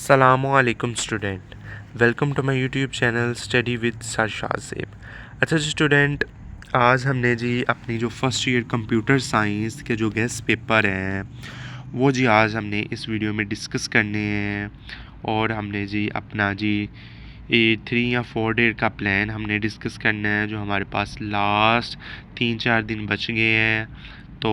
Assalamualaikum student, welcome to my YouTube channel study with Sarshad Zeb. अच्छा जी student, आज हमने जी अपनी जो फर्स्ट ईयर कंप्यूटर साइंस के जो गेस्ट पेपर हैं वो जी आज हमने इस वीडियो में डिस्कस करने हैं। और हमने जी अपना जी 3 या 4 डे का प्लान हमने डिस्कस करना है। जो हमारे पास लास्ट 3-4 दिन बच गए हैं तो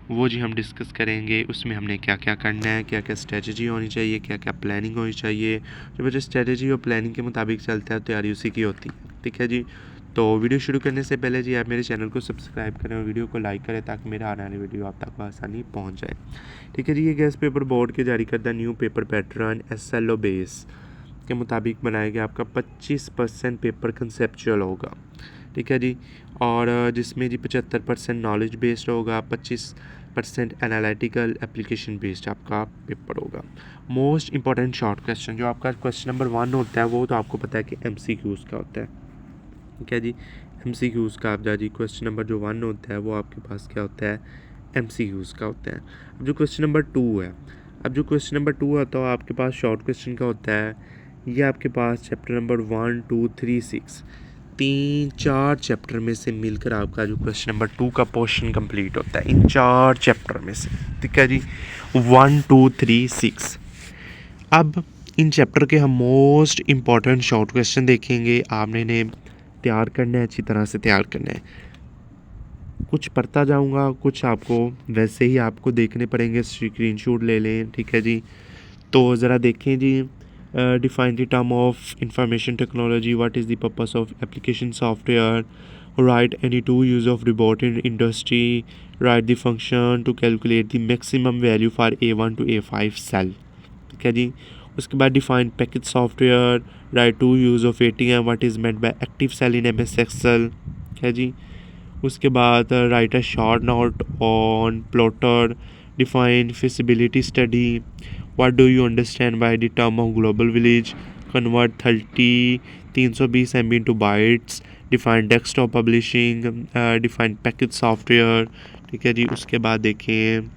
वो जी हम डिस्कस करेंगे। उसमें हमने क्या क्या करना है, क्या क्या स्ट्रेटजी होनी चाहिए, क्या क्या प्लानिंग होनी चाहिए। जो बच्चे स्ट्रेटजी और प्लानिंग के मुताबिक चलता है तैयारी उसी की होती है। ठीक है जी। तो वीडियो शुरू करने से पहले जी आप मेरे चैनल को सब्सक्राइब करें और वीडियो को लाइक करें ताकि मेरा आने वाली वीडियो आप तक आसानी पहुंच जाए। ठीक है जी। ये गेस्ट पेपर बोर्ड के जारी करदा new paper pattern SLO base के मुताबिक बनाया गया। आपका 25% पेपर कंसेप्चुअल होगा। ठीक है जी। और जिसमें जी 75% नॉलेज बेस्ड होगा, 25% एनालिटिकल एप्लीकेशन बेस्ड आपका पेपर होगा। मोस्ट इंपॉर्टेंट शॉर्ट क्वेश्चन जो आपका क्वेश्चन नंबर 1 होता है वो तो आपको पता है कि MCQs का होता है। ठीक है जी। MCQs का आप जी क्वेश्चन नंबर जो 1 होता है वो आपके पास क्या होता है, MCQs का होता है। अब जो क्वेश्चन नंबर 2 है, अब जो क्वेश्चन नंबर 2 आता है आपके पास शॉर्ट क्वेश्चन का होता है। ये आपके पास चैप्टर नंबर 1, 2, 3, 6 3-4 चैप्टर में से मिलकर आपका जो क्वेश्चन नंबर 2 का पोर्शन कंप्लीट होता है इन 4 चैप्टर में से। ठीक है जी। 1, 2, 3, 6। अब इन चैप्टर के हम मोस्ट इम्पॉर्टेंट शॉर्ट क्वेश्चन देखेंगे। आपने इन्हें तैयार करना है, अच्छी तरह से तैयार करना है। कुछ पढ़ता जाऊंगा, कुछ आपको वैसे ही आपको देखने पड़ेंगे, स्क्रीनशॉट ले लें। ठीक है जी। तो ज़रा देखें जी। Define the term of information technology, what is the purpose of application software, write any two use of robot in industry, write the function to calculate the maximum value for A1 to A5 cell. ठीक है जी। उसके बाद define package software, write two use of ATM, what is meant by active cell in MS Excel। ठीक है जी। उसके बाद write a short note on plotter, define feasibility study, what do you understand by the term of global village, convert 320 MB into bytes, define desktop publishing, define package software. ठीक है जी। उसके बाद देखें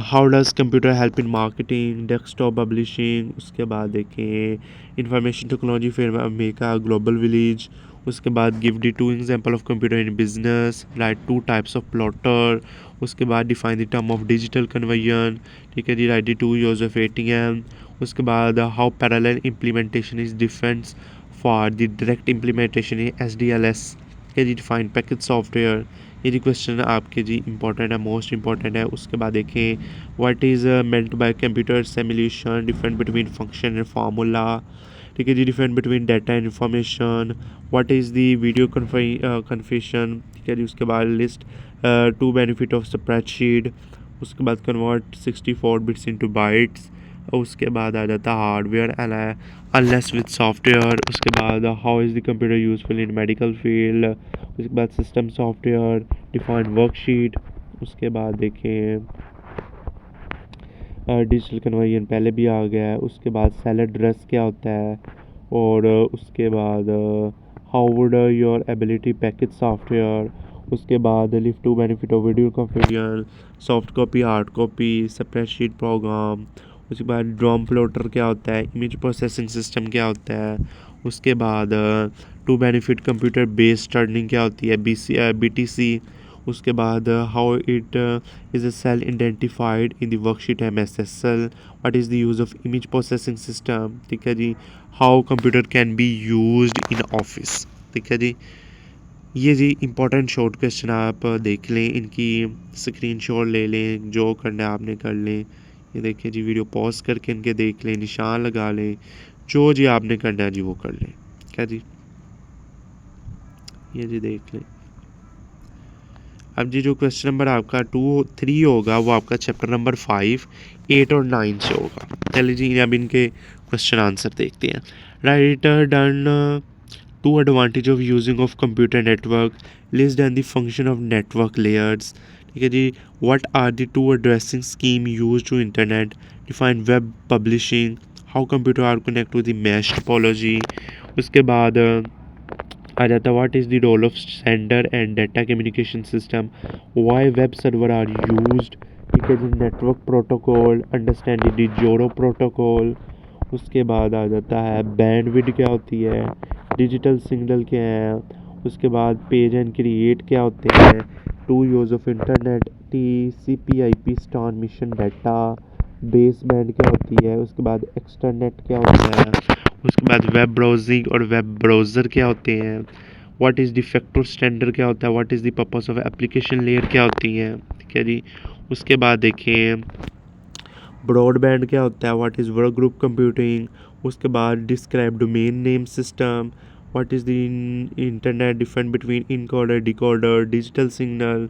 how does computer help in marketing, desktop publishing. उसके बाद देखें information technology फिर मेक अ ग्लोबल विलेज। उसके बाद give the 2 example of computer in business, right 2 types of plotter. उसके बाद define the term of digital conversion. ठीक है जी। Write the 2 use of ATM। उसके बाद how parallel implementation is different for the direct implementation in SDLS। ठीक है जी। Define package software. ये जी क्वेश्चन आपके जी इंपॉर्टेंट है, मोस्ट इंपॉर्टेंट है। उसके बाद देखें what is meant by computer simulation, different between function and formula. ठीक है जी। Different between data and information, what is the video confession. ठीक है जी। उसके बाद लिस्ट 2 बेनिफिट ऑफ स्प्रेडशीट। उसके बाद कन्वर्ट 64 बिट्स इनटू बाइट्स। उसके बाद आ जाता हार्डवेयर अनलेस विद सॉफ्टवेयर। उसके बाद how is the computer useful in medical field. उसके बाद सिस्टम सॉफ्टवेयर, डिफाइंड वर्कशीट। उसके बाद देखें डिजिटल कन्वर्जन पहले भी आ गया है। उसके बाद सेल एड्रेस क्या होता है। और उसके बाद how would your ability package software. उसके बाद live to benefit of video configure, soft copy, hard copy, spreadsheet program. उसके बाद ड्रॉम प्लॉटर क्या होता है, इमेज प्रोसेसिंग सिस्टम क्या होता है। उसके बाद two benefit computer based learning क्या होती है, BTC। उसके बाद how it is a cell identified in the worksheet MSSL, what is the use of image processing system. ठीक है जी। How computer can be used in office. ठीक है जी। ये जी इंपॉर्टेंट शॉर्ट क्वेश्चन आप देख लें, इनकी स्क्रीनशॉट ले लें, जो करना है आपने कर लें। ये देखिए जी, वीडियो पॉज करके इनके देख लें, निशान लगा लें, जो जी आपने करना है जी वो कर लें। क्या जी, ये जी देख लें। अब जी जो क्वेश्चन नंबर आपका 2-3 होगा वो आपका चैप्टर नंबर 5, 8 और 9 से होगा। चलिए जी अब इनके क्वेश्चन आंसर देखते हैं। Write down two advantage of using of computer network, list and the function of network layers. ठीक है जी। What are the 2 addressing scheme use to internet, define web publishing, how computer are connect with the mesh topology. उसके बाद आ जाता है what is the role of sender and data communication system, why web server are used. ठीक है जी। Network protocol, understanding the जोरो protocol. उसके बाद आ जाता है बैंडविड्थ क्या होती है, डिजिटल सिग्नल क्या है। उसके बाद पेज एंड क्रिएट क्या होते हैं, two use of internet, TCP/IP transmission data, base band क्या होती है। उसके बाद एक्सटर्नेट क्या होता है। उसके बाद वेब ब्राउजिंग और वेब ब्राउज़र क्या होते हैं। What is the factor standard क्या होता है, what is the purpose of application layer क्या होती है। ठीक है जी। उसके बाद देखें ब्रॉडबैंड क्या होता है, what is work group computing. उसके बाद describe domain name system, what is the internet different between encoder decoder digital signal,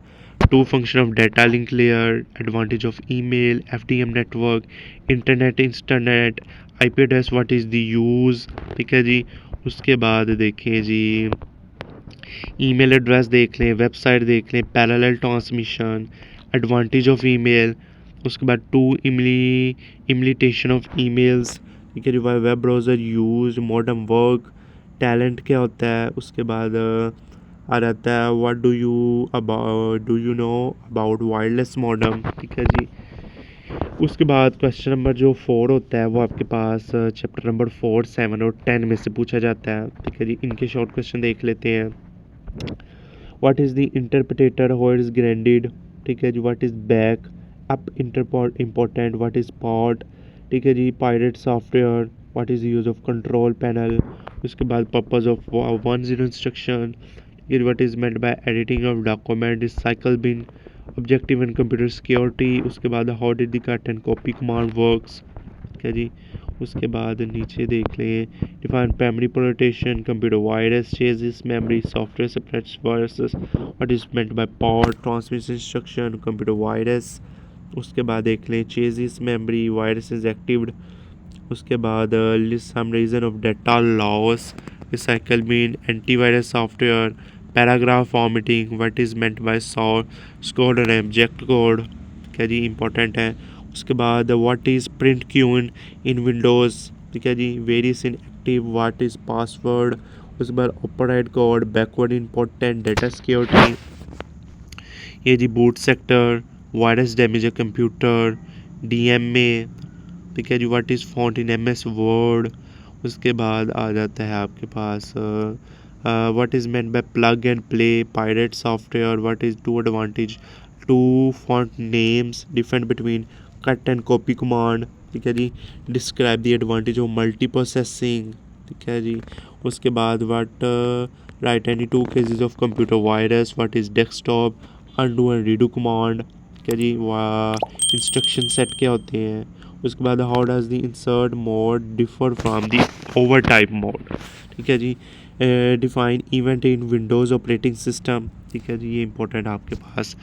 two function of data link layer, advantage of email, FTM network, internet, IP address, what is the use. ठीक है जी। उसके बाद देखें जी email address देख लें, website देख लें, parallel transmission, advantage of email. उसके बाद टू इमिटेशन ऑफ ईमेल्स। ठीक है जी। Web browser use, modern work, talent क्या होता है। उसके बाद आ जाता है what do you know about wireless modem. ठीक है जी। उसके बाद क्वेश्चन नंबर जो 4 होता है वो आपके पास चैप्टर नंबर 4, 7 और 10 में से पूछा जाता है। ठीक है जी। इनके शॉर्ट क्वेश्चन देख लेते हैं। What is the interpreter, how is granted. ठीक है जी। What is back up important, what is pot. ठीक है जी। Pirate software, what is use of control panel. उसके बाद पर्पस ऑफ 1.0 इंस्ट्रक्शन। ठीक है। What is meant by editing of document is cycle bin, objective and computer security. उसके बाद how did the cut and copy command works. ठीक है जी। उसके बाद नीचे देख लें define memory protection, computer virus, चेजिस memory, software separates viruses, what is meant by pot, transmission instruction, computer virus. उसके बाद देख लें चेजिस मेमोरी वायरस इज एक्टिव्ड। उसके बाद list some reason of data loss, recycle mean, antivirus software, paragraph formatting, what is meant by source code और object code. क्या जी इंपॉर्टेंट है। उसके बाद what is print queue in Windows. ठीक है जी। Various in active, what is password. उसके बाद override code, backward important, data security. ये जी बूट सेक्टर, वायरस डैमेज है कंप्यूटर, DMA। ठीक है जी। What is font in MS word. उसके बाद आ जाता है आपके पास what is meant by plug and play, pirate software, what is two advantage, two font names, different between cut and copy command. ठीक है जी। Describe the advantage of multi processing. ठीक है जी। उसके बाद what right any to cases of computer virus, what is desktop, undo and redo command. ठीक है जी। इंस्ट्रक्शन सेट क्या होते हैं। उसके बाद how does the insert mode differ from the over type mode. ठीक है जी। Define event in Windows operating system. ठीक है जी। ये इंपॉर्टेंट आपके पास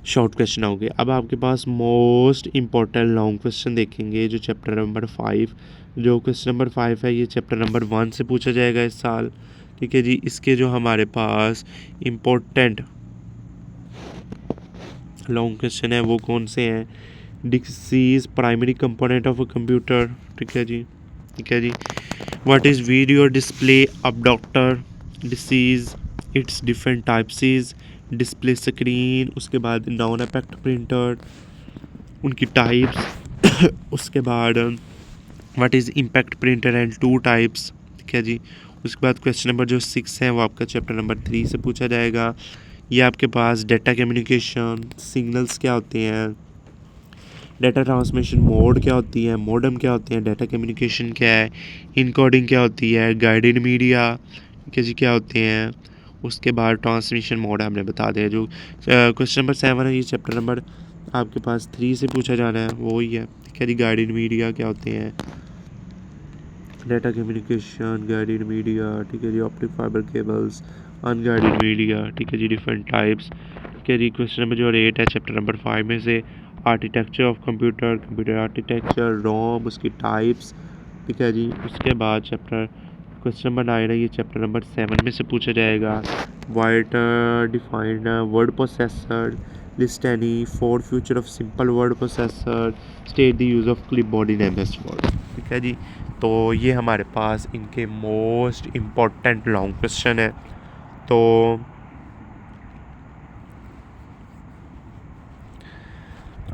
शॉर्ट क्वेश्चन हो गए। अब आपके पास मोस्ट इम्पॉर्टेंट लॉन्ग क्वेश्चन देखेंगे जो चैप्टर नंबर 5। जो क्वेश्चन नंबर 5 है ये चैप्टर नंबर 1 से पूछा जाएगा इस साल। ठीक है जी। इसके जो हमारे पास इम्पोर्टेंट लॉन्ग क्वेश्चन है वो कौन से हैं। Disease primary component of a computer. ठीक है जी। ठीक है जी। What is video display adapter, disease, its different types is, display screen. उसके बाद नॉन इफेक्ट प्रिंटर, उनकी टाइप्स। उसके बाद what is impact printer and two types. ठीक है जी। उसके बाद क्वेश्चन नंबर जो 6 है वो आपका चैप्टर नंबर 3 से पूछा जाएगा। ये आपके पास डेटा कम्युनिकेशन, सिग्नल्स क्या होते हैं, डेटा ट्रांसमिशन मोड क्या होती है, मॉडेम क्या होते हैं, डेटा कम्युनिकेशन क्या है, इनकोडिंग क्या होती है, गाइडेड मीडिया ठीक है जी क्या होते हैं। उसके बाद ट्रांसमिशन मोड हमने बता दिया। जो क्वेश्चन नंबर 7 है ये चैप्टर नंबर आपके पास 3 से पूछा जाना है वो ही है। ठीक है जी। गाइडेड मीडिया क्या होते हैं, डेटा कम्युनिकेशन, गाइडेड मीडिया। ठीक है जी। Optic fibre cables, unguided media. ठीक है जी। Different types. ठीक है जी। क्वेश्चन नंबर जो 8 है चैप्टर नंबर 5 में से architecture of computer, computer architecture, ROM, उसकी टाइप्स। ठीक है जी। उसके बाद चैप्टर क्वेश्चन नंबर 9 है ये चैप्टर नंबर 7 में से पूछा जाएगा। White defined word processor, list any 4 future of simple word processor, state the use of clipboard in MS word. ठीक है जी। तो ये हमारे पास इनके मोस्ट इम्पॉर्टेंट लॉन्ग क्वेश्चन है। तो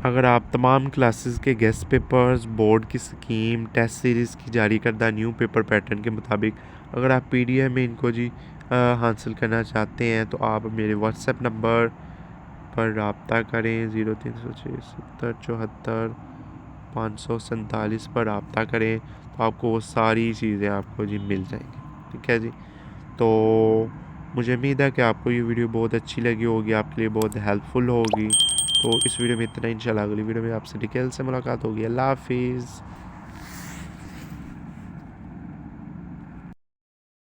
अगर आप तमाम क्लासेस के गेस्ट पेपर्स, बोर्ड की स्कीम, टेस्ट सीरीज़ की जारी करदा न्यू पेपर पैटर्न के मुताबिक अगर आप PDF में इनको जी हासिल करना चाहते हैं तो आप मेरे व्हाट्सएप नंबर पर रब्ता करें 0376 74 547 पर रब्ता करें तो आपको वो सारी चीज़ें आपको जी मिल जाएंगी। ठीक है जी। तो मुझे उम्मीद है कि आपको ये वीडियो बहुत अच्छी लगी होगी, आपके लिए बहुत हेल्पफुल होगी। तो इस वीडियो में इतना, इंशाल्लाह अगली वीडियो में आपसे डिटेल से मुलाकात होगी। अल्लाह हाफिज़।